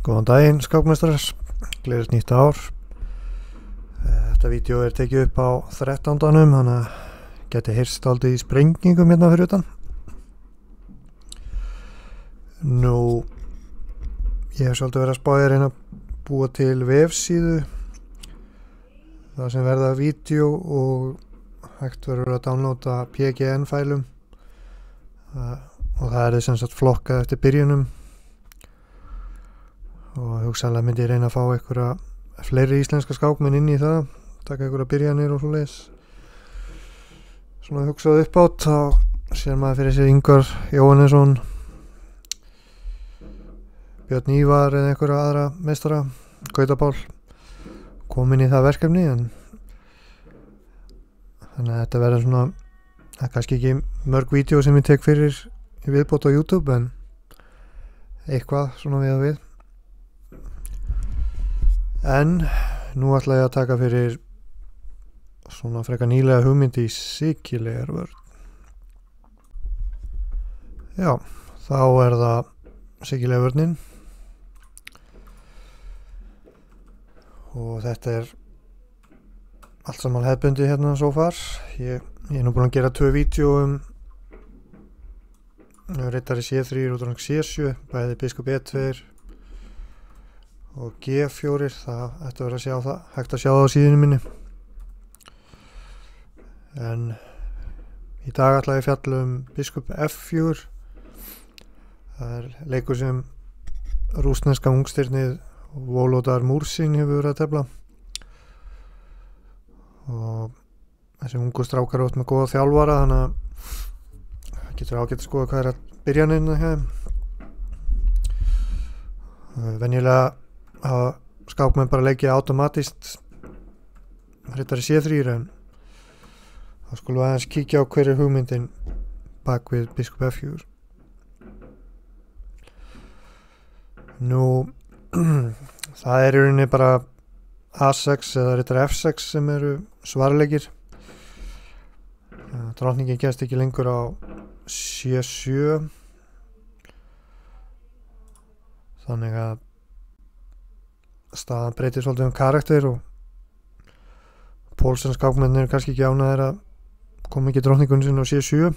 Góðan daginn skákmeistarar, gleðilegt nýtt ár. Þetta vídeo tekið upp á 13. þannig að geti heyrst aldrei í sprengingum hérna fyrir utan. Nú, ég hef svolítið verið að spá reyna að búa til vefsíðu það sem verða vídeo og hægt verður að downloada PGN-fælum og það sem sagt flokkað eftir byrjunum og hugsanlega myndi ég reyna að fá einhverja fleiri íslenska skákmenn inn í það, taka einhverja byrjanir og svoleiðis. Svona hugsað upp átt, þá sér maður fyrir sér Ingvar Jóhannesson, Björn Ívar eða einhverja aðra meistara, Gautapál, komin í það verkefni, en þannig að þetta verður svona, það er kannski ekki mörg vídeo sem ég tek fyrir í viðbót á YouTube, en eitthvað svona við að við. En nú ætla ég að taka fyrir svona frekar nýlega hugmynd í Sikilegar vörn. Já, þá er það Sikilega vörnin og þetta er allt saman hefðbundi hérna svo far. Ég er nú búin að gera 2 vídeo riddari C3 og dronning C7, bæði biskup E2 og G4, það ætti að vera að sjá það, hægt að sjá það á síðunni minni. En í dag ætla ég að fjalla biskup F4. Það er leikur sem rússneska ungstirnið Volodar Mursin hefur verið að tefla og þessi ungu strákar átt með góða þjálfara, þannig að getur ágætt að skoða hvað er að byrjaninn hér. Venjulega hafa skákmenn bara leikið automatist riddari C3, en þá skulum við aðeins kíkja á hver er hugmyndin bak við biskup F4. Nú, það er í rauninni bara A6 eða riddari F6 sem eru svarleikir. Drottningin kemst ekki lengur á C7, þannig að staðan breytir svolítið karakter og Pólsen skákmenn eru kannski ekki ánægðir að koma ekki drottningun sinn á C7.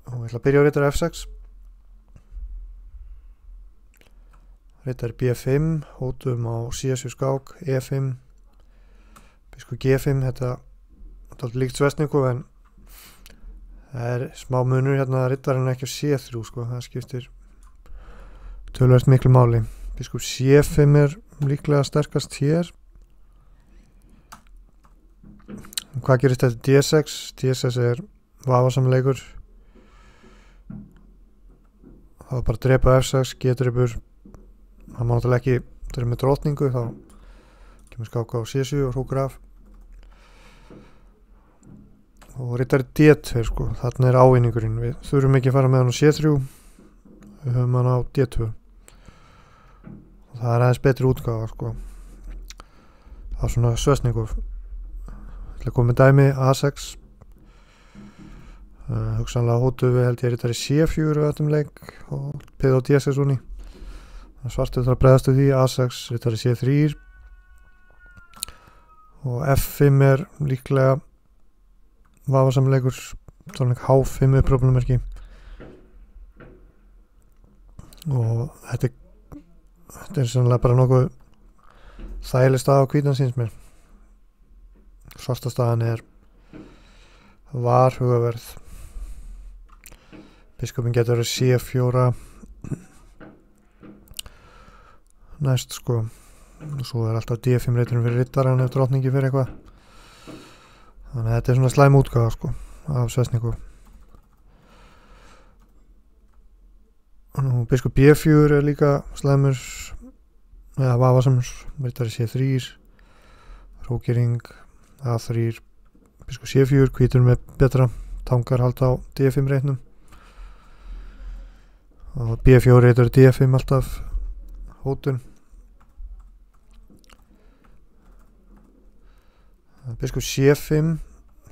Og ég ætla að byrja á riddari F6. Riddari B5, hótum á C7 skák, E5, biskup G5, þetta er líkt svesningu, en það er smá munur hérna að riddarinn ekki á C3, sko, það skiptir töluvert miklu máli. Biskup C5 er líklega sterkast hér. Hvað gerist þetta D6? D6 er vafasamleikur. Það var bara að drepa F6, G-drepur. Það má náttúrulega ekki drepa með drottningu, þá kemur skáka á C7 og hrókur af. Og riddari D2, sko, þarna er ávinningurinn. Við þurfum ekki að fara með hann á C3, við höfum hann á D2. Og það er aðeins betri útgáfa, sko. Það er svona svesningu. Ég ætla að koma með dæmi A6. Hugsanlega hótu við held ég riddari C4 við þetta leik og peð á D6 unni. Svartu þarf að bregðast við því, A6, riddari C3 og F5 er líklega vafasamleikur, þannig H5 er problemmerki og þetta er sannlega bara nokkuð þægileg stað á hvítan síns mér. Svarta staðan er varhugaverð. Biskupin getur verið C4 næst, sko, og svo er alltaf D5 reyturinn fyrir riddaran ef drottningi fyrir eitthvað, þannig að þetta er svona slæm útgáfa, sko, af svesningu. Nú, biskup B4 er líka slæmur eða vafasamur, riddari C3 hrókering A3, biskup C4 hvítur með betra, tangar halda á D5 reitnum og B4 riddari D5 alltaf hótun. Biskup C5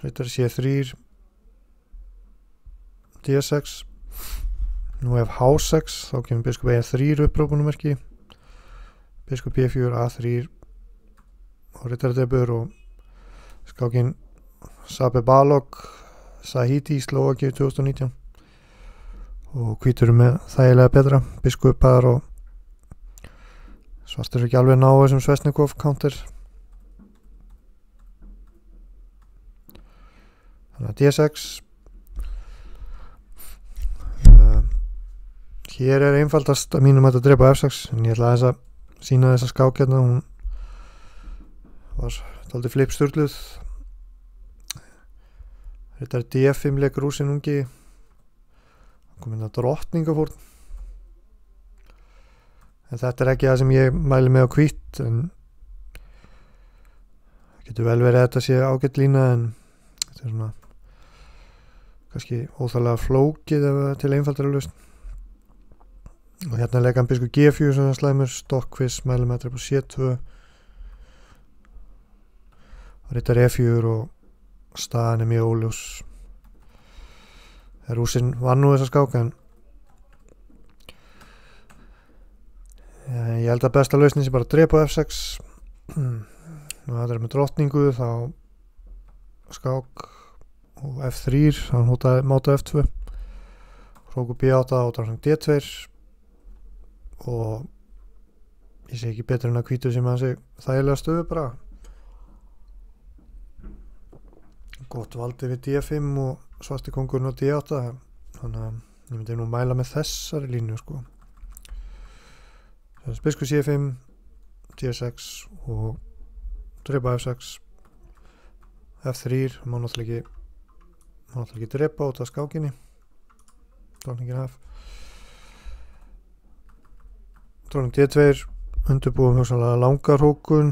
riddari C3 D6 Nú ef H6 þá kemur biskup E3 upprópunumerki, biskup B4 A3 og ritardebur og skákin Sabe Balog Sahiti í Slóvakíu 2019 og hvítur með þægilega betra biskupar og svartur ekki alveg ná þessum Svesnikov counter. Þannig að D6 hér er einfaldast að mínum að drepa F6 en ég ætla aðeins að sína þessa skák hérna, hún var dálítið flipsturluð. Þetta er D5 leik rúsin ungi, komin að drottningafórn en þetta er ekki það sem ég mæli með á hvítt, en það getur vel verið að þetta sé ágætt lína en þetta er svona kannski óþarlega flókið ef til einfaldara lausn. Og hérna leika hann biskup G4 sem slæmur, stokkviss, mælum með að drepa C2 og rittar E4 og staðan er mjög óljós. Rúsin vann nú þessa skák en ég held að besta lausnin sé bara að drepa F6 og það er með drottningu þá skák og F3 þá hann máta F2 hróku B8 og drottning D2 og ég sé ekki betur en að hvítur sem hann sig þægilega stöðu bara gott valdi við D5 og svarti kongurinn á D8 þannig að ég myndi nú mæla með þessari línu sko. Biskup C5 D6 og drepa F6 F3 má náttúrulega ekki drepa út af skákinni dróningin F dróning D2 undirbúum hugsanlega langar hókun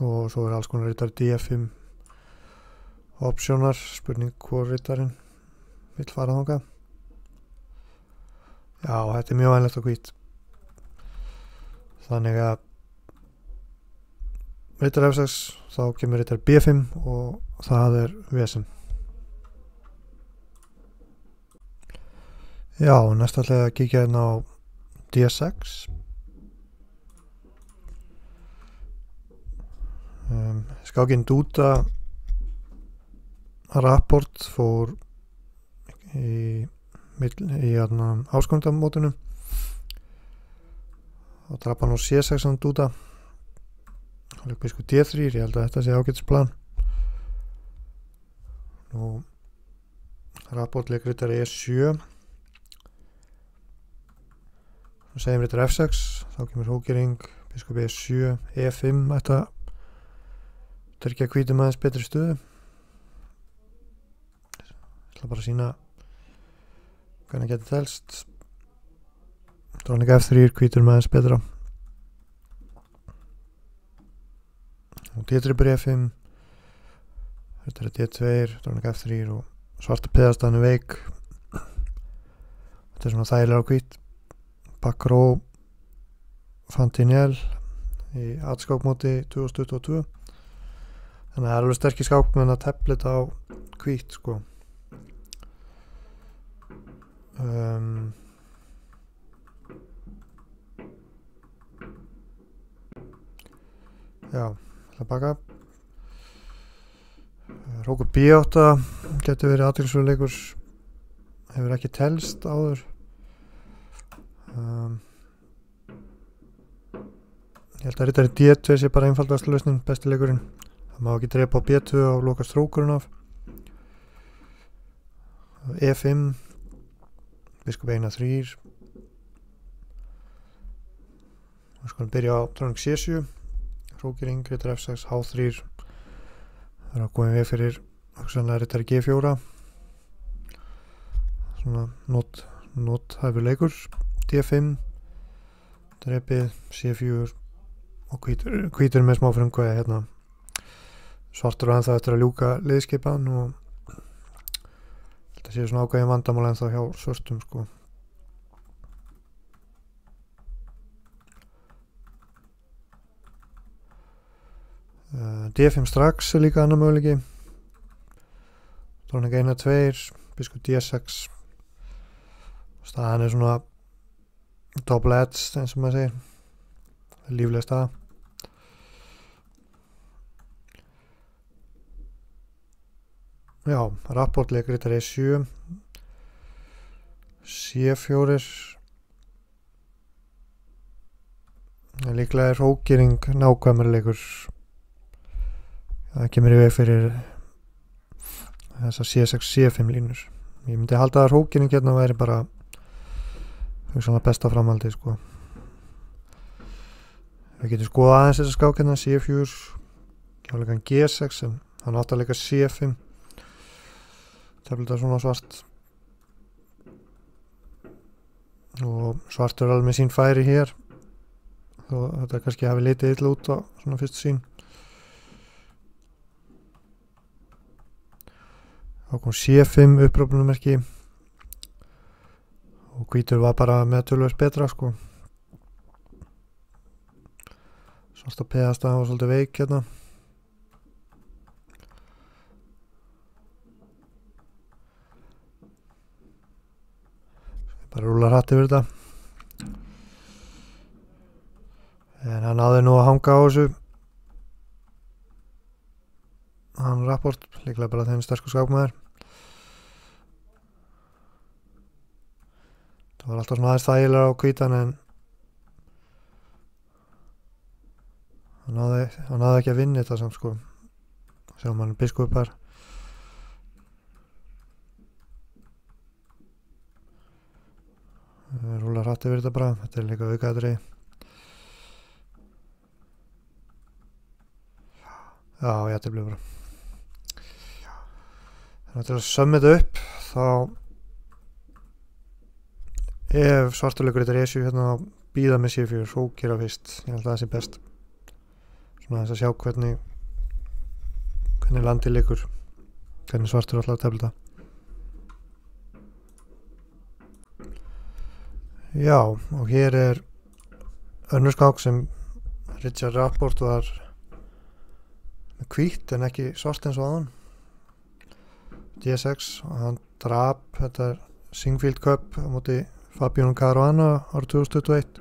og svo er alls konar rittar D5 opsjónar, spurning hvor rittarinn vill fara þangað. Já, þetta er mjög vænlegt og hvít þannig að rittar F6 þá kemur rittar B5 og það er vesen. Já, næst ætla ég að kíkja hérna á D6 skákin Duda rapport fór í áskondamótinu og drap hann á C6 Duda og leik biskup D3, ég held að þetta sé ágætisplan. Nú rapport leik rittar E7 og segjum rittar F6 þá kemur hókering, biskup E7 E5, þetta tryggja hvítum aðeins betri stöðu. Ég ætla bara að sína hvernig geti telst. Dróning F3, hvítur aðeins betra og D3 E5 þetta er D2, dróning F3 og svarta peðastaðan er veik. Þetta er svona þægilega á hvít. Bakró Fantinel í atskákmóti 2022 þannig að það er alveg sterkir skák með að teplit á hvít sko. Já, það baka Rókur B8 getur verið athyglisverður leikur, hefur ekki telst áður. Ég held að rittari D2 sé bara einfaldast lausnin, besti leikurinn. Það má ekki drepa á B2 og loka strókurinn af. E5 biskup E3 og skulum byrja á dróning C7 hrókering, rittar F6, H3 það er að góðum við fyrir hugsanlega rittari G4 svona nothæfur leikur. D5 drepið C4 og hvítur með smá frumkvæði hérna. Svartur og ennþá eftir að ljúka liðskipan og þetta séu svona ákveðin vandamál ennþá hjá svörstum sko. D5 strax er líka annar möguleiki. Dróning 1-2 biskup D6. Staðan er svona double edged eins og maður segir, lífleg staða. Já, rapport leikritar E7, C4. Líklega er hrókering nákvæmari leikur. Það kemur í veg fyrir þessar C6, C5 línur. Ég myndi halda að hrókering hérna væri bara svona besta framhaldi, sko. Við getum skoðað aðeins þessa skák hérna, C4, kjáleikan G6, en hann átt að leika C5. Það blir þetta svona svart. Og svartur er alveg með sín færi hér. Þó þetta kannski hafi litið illa út á svona fyrstu sín. Þá kom C5 upprópunumerki og hvítur var bara með tölvöld betra, sko. Svarta peðasta var svolítið veik hérna. Bara rúlar hratt yfir þetta. En hann náði nú að hanga á þessu. Hann rapport, líklega bara þeim sterkur skákmaður. Það var alltaf svona aðeins þægilega á hvítan, en hann náði ekki að vinna þetta samt, sko. Sjáum hann biskupar. Rúlar hratt yfir þetta bara, þetta er líka aukaðri. Já, ég ætti að bli bara. Þannig að til að sömma þetta upp, þá ef svartuleikur þetta er E7 hérna, býða með C4, hrókera fyrst. Ég held að það sé best. Svona þess að sjá hvernig landið leikur, hvernig svartur alltaf að tefla þetta. Já, og hér er önnur skák sem Richard Rapport var með hvítt en ekki svart eins og aðan. D6, og hann drap þetta Singfield Cup á móti Fabiano Caruana árið 2021.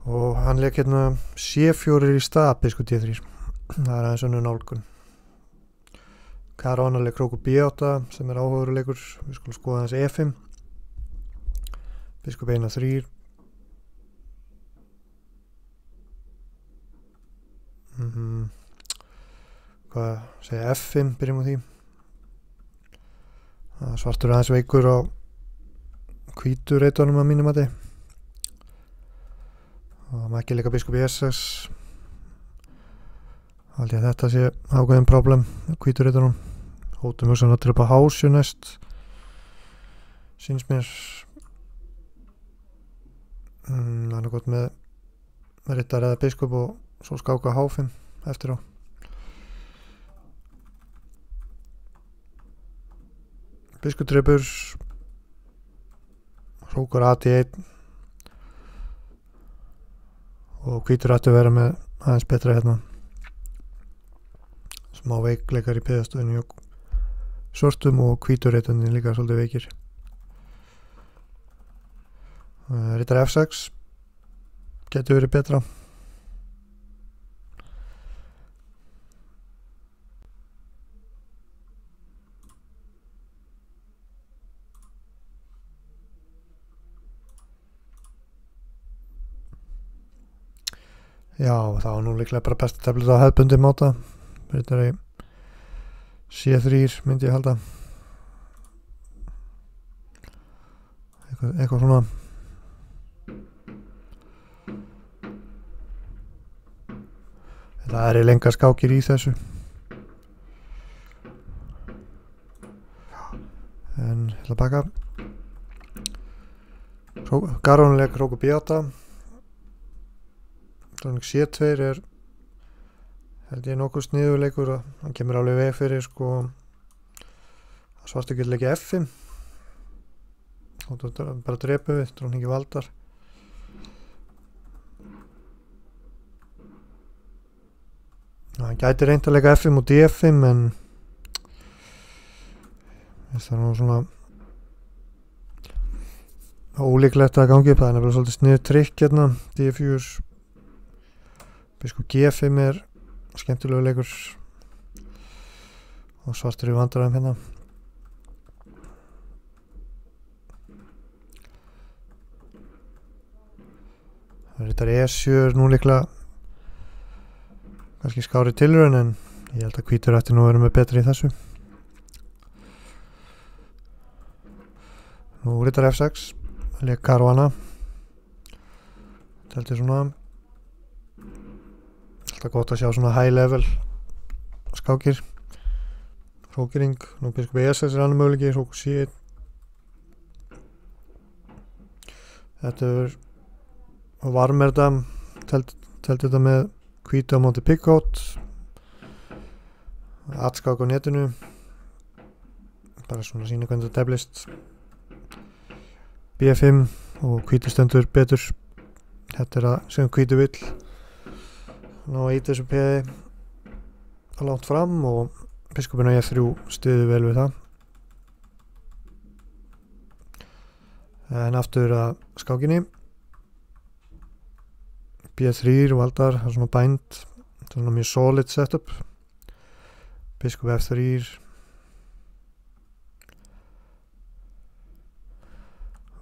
Og hann leik hérna C4 í stað biskup D3. Það er aðeins önnur nálgun. Caruana leik krókur B8 sem er áhugaverleikur. Við skulum skoða aðeins E5. Biskup 1-3. Hvað segja F5, byrjum á því. Svartur aðeins veikur á hvítu reitunum að mínum mati. Og maður ekki leika biskup E6. Haldi að þetta sé ákveðin problem hvítu reitunum. Hótum við svona að drepa hásju næst. Sýns mér hann er gott með rittar eða biskup og svo skáka H5 eftir á. Biskup drepur, hrókur A1 og hvítur ætti að vera með aðeins betra hérna. Smá veikleikar í peðastöðinu og svartum og hvítur reitunni líka svolítið veikir. Rittar F6 getur verið betra. Já, það var nú líklega bara best að tefla þetta á hefðbundið máta. Rittar í C3 myndi ég halda. Eitthvað svona. Það er lengar skákir í þessu. En ég ætla að baka. Caruana krókur B8. C2 er held ég nokkuð sniðuleikur og hann kemur alveg veg fyrir sko að svartur getur leikið F5 og það er bara drepu við, dróningi valdar. Hann gæti reynt að leika F5 og D5 en það er nú svona ólíklegt að gangi upp. Það er nefnilega svolítið snið trikk hérna. D4 biskop G5 er skemmtilegu leikur og svartur í vandræðum hérna. Rittar E7 nú líklega kannski skári tilraun, en ég held að hvítur ætti nú að vera með betri í þessu. Nú rittar F6 leik Caruana. Telti svona alltaf gott að sjá svona high level skákir. Hrókering, nú biskop E6 er annar möguleiki, hrókur C1. Þetta er Varmerdam, telti þetta með hvítu á móti pickot, atskák á netinu, bara svona sína hvernig þetta teflist. B5 og hvítu stendur betur. Þetta er að sem hvítu vill ná að íta þessu peði að langt fram og biskupinn á F3 styður vel við það. En aftur að skákinni. B3 valdar, það er svona bænd, það er svona mjög solid setup. Biskop F3,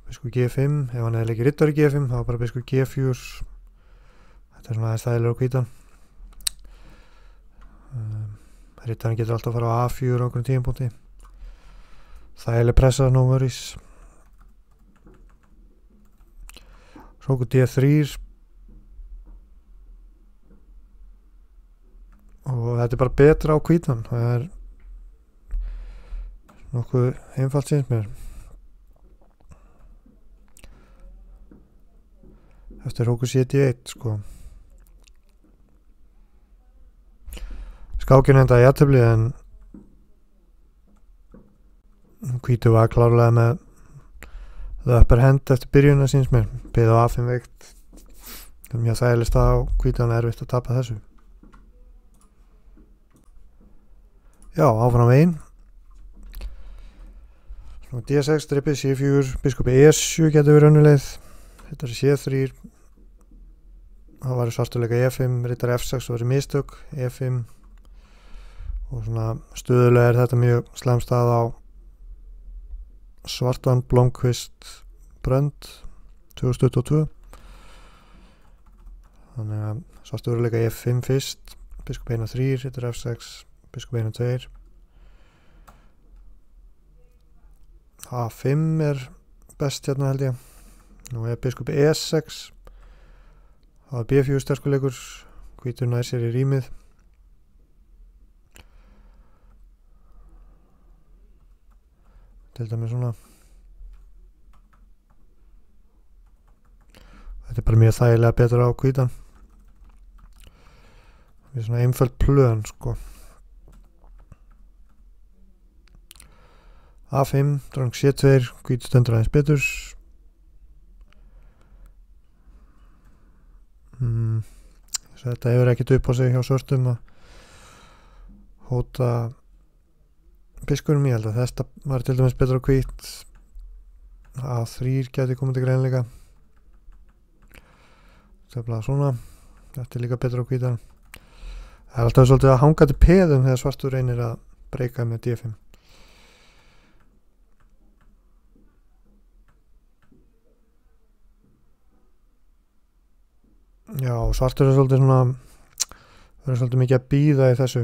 biskop G5, ef hann hefði leikið riddari G5 þá var bara biskop G4. Þetta er svona aðeins þægilegur á hvítan. Riddarinn getur alltaf að fara á A4 á einhverjum tímapunkti. Þægileg pressa, no worries. Hrókur D3 og þetta er bara betra á hvítan. Það er nokkuð einfalt síns mér. Eftir hrókur C1 sko. Skákin enda í jafntefli, en hvítu var klárlega með the upper hand eftir byrjunna síns mér. Beðið á A5 veikt. Það er mjög þægileg stað á hvítan, erfitt að tapa þessu. Já, áfram veginn. D6 dripið, C4, biskop E7 getur verið önnuleið. Þetta er C3. Það var svartuleika E5, rittar F6 og verið mistök, E5. Og svona stöðulega er þetta mjög slæm stað á svartan Blomqvist Brönd 2022. Þannig að svartuleika E5 fyrst, biskop 1-3, rittar F6, biskop 1-2. A5 er best hérna held ég. Nú er biskop E6. Það var B4 sterkuleikur, hvítur nær sér í rýmið. Til dæmis svona. Þetta er bara mjög þægilega betra á hvítan. Það er svona einföld plön sko. A5, drang C2, hvítur stendur aðeins betur. Þetta hefur ekkert upp á sig hjá svörtum að hóta biskurum. Ég held að þetta var til dæmis betra á hvít. A3 geti komið til greinleika. Þetta er svona. Þetta er líka betra á hvítan. Það er alltaf svolítið að hanga til peðum þegar svartur reynir að breyka með D5. Já, svartur er svolítið svona, verður svolítið mikið að bíða í þessu.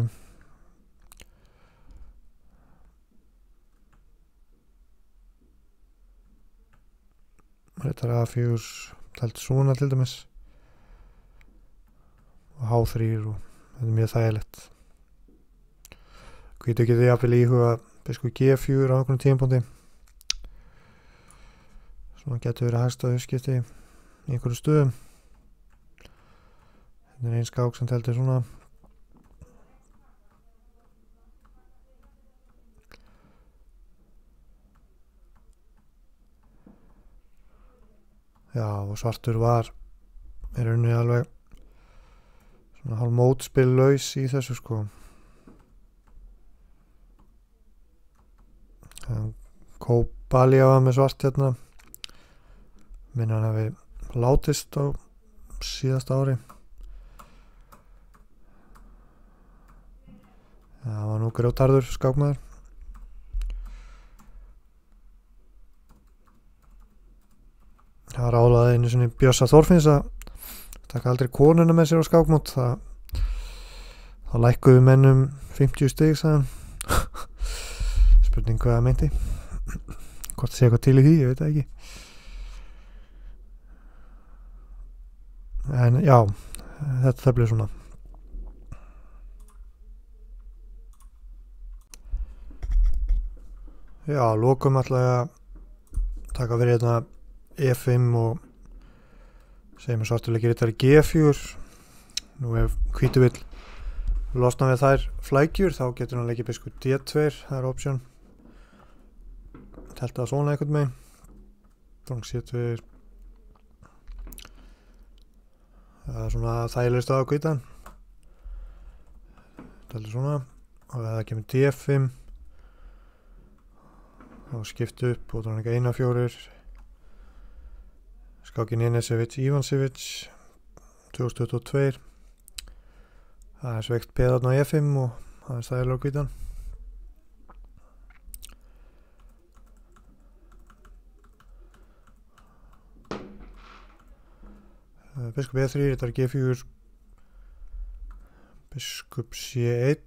Þetta er A4, telt svona til dæmis. Og H3 og þetta er mjög þægilegt. Hvítu getið jafnvel íhuga biskop G4 á einhvern tímapunkti. Svona getur verið hægsta uppskipti í einhverju stöðum. Þetta er einn skák sem teltir svona. Já, og svartur var í rauninni alveg svona hálf mótspillaus í þessu sko. Kóbalía var með svart hérna, minna hann hafi látist á síðasta ári. Það var nú grjótarður skákmaður. Það var álaði einu sinni Bjössa Þorfinns að taka aldrei konuna með sér á skákmót. Þá lækkuðu mennum 50 stig, sagði hann. Spurning hvað það meinti. Hvort sé eitthvað til í því, ég veit það ekki. En já, þetta bleið svona. Já, lokum ætla ég að taka fyrir hérna E5 og segjum að svartuleikir þetta G4. Nú ef hvítu vill losna við þær flækjur þá getur hann leikið biskup D2, það er option. Telta það svona einhvern megin. Drang C2. Það er svona þægileg stað á hvítan. Telta svona og ef það kemur D5 þá skiptu upp og drang 1-4. Skákin Enesevic, Ivansevic 2022. Það er sveikt peðarn á E5 og það er stæðilega á hvítan. Biskup E3, þetta er G4. Biskup C1.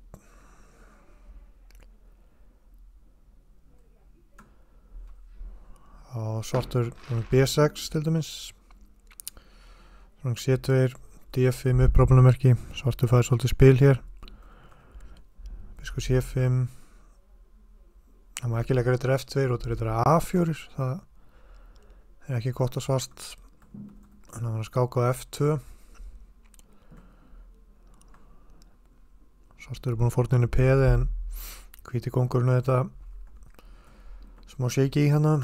Og svartur B6 til dæmis. Svona C2, D5 upprópunamerki. Svartur fæði svolítið spil hér. Biskup C5. Það má ekki leika reyndar F2 og þetta er A4. Það er ekki gott að svart. Þannig að hann skáka á F2. Svartur er búin að fórna henni peði en hvíti kóngurinn þetta smá shaky í hana.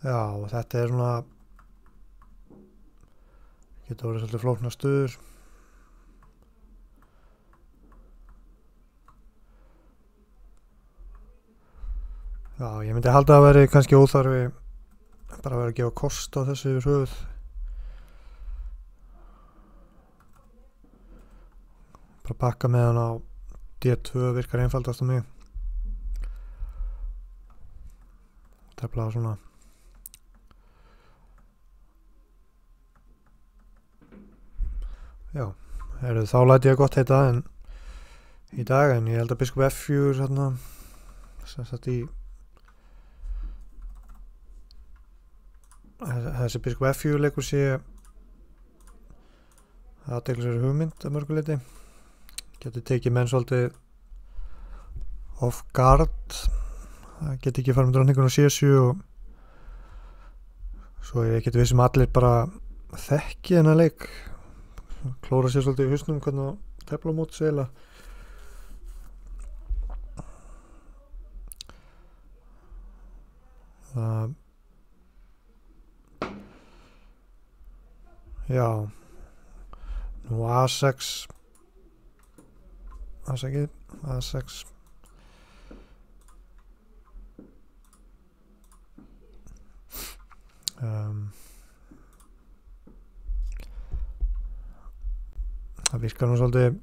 Já, og þetta er svona getur verið svolítið flóknar stöður. Já, ég myndi halda að veri kannski óþarfi bara að vera að gefa kost á þessu yfir höfuð. Bara bakka með hann á D2 virkar einfaldast á mig. Tefla svona. Já, þá læti ég gott heita en í dag, en ég held að biskup F4 hérna, sem sagt í þessi biskup F4 leikur sé aðdeglisverð hugmynd að mörgu leyti. Getur tekið menn svolítið off guard. Það getur ekki farið með drottningun á C7 og svo ég getur vissum allir bara þekki þennan leik. Klóra sér svolítið í hausnum hvernig að tefla á móti segla. Já, nú A6 A6 það virkar nú svolítið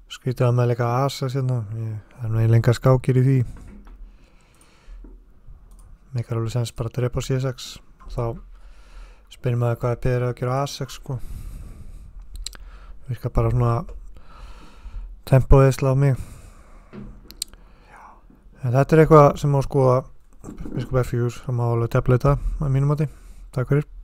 skrítið að með leika A6 hérna. Það er nú lengar skákir í því. Meikar alveg sens bara að drepa á C6. Þá spyrir maður hvað er beðið að gera A6 sko. Virkar bara svona tempóeðsla á mig. En þetta er eitthvað sem má skoða biskup F4 sem má alveg tefla þetta að mínum mati. Takk fyrir.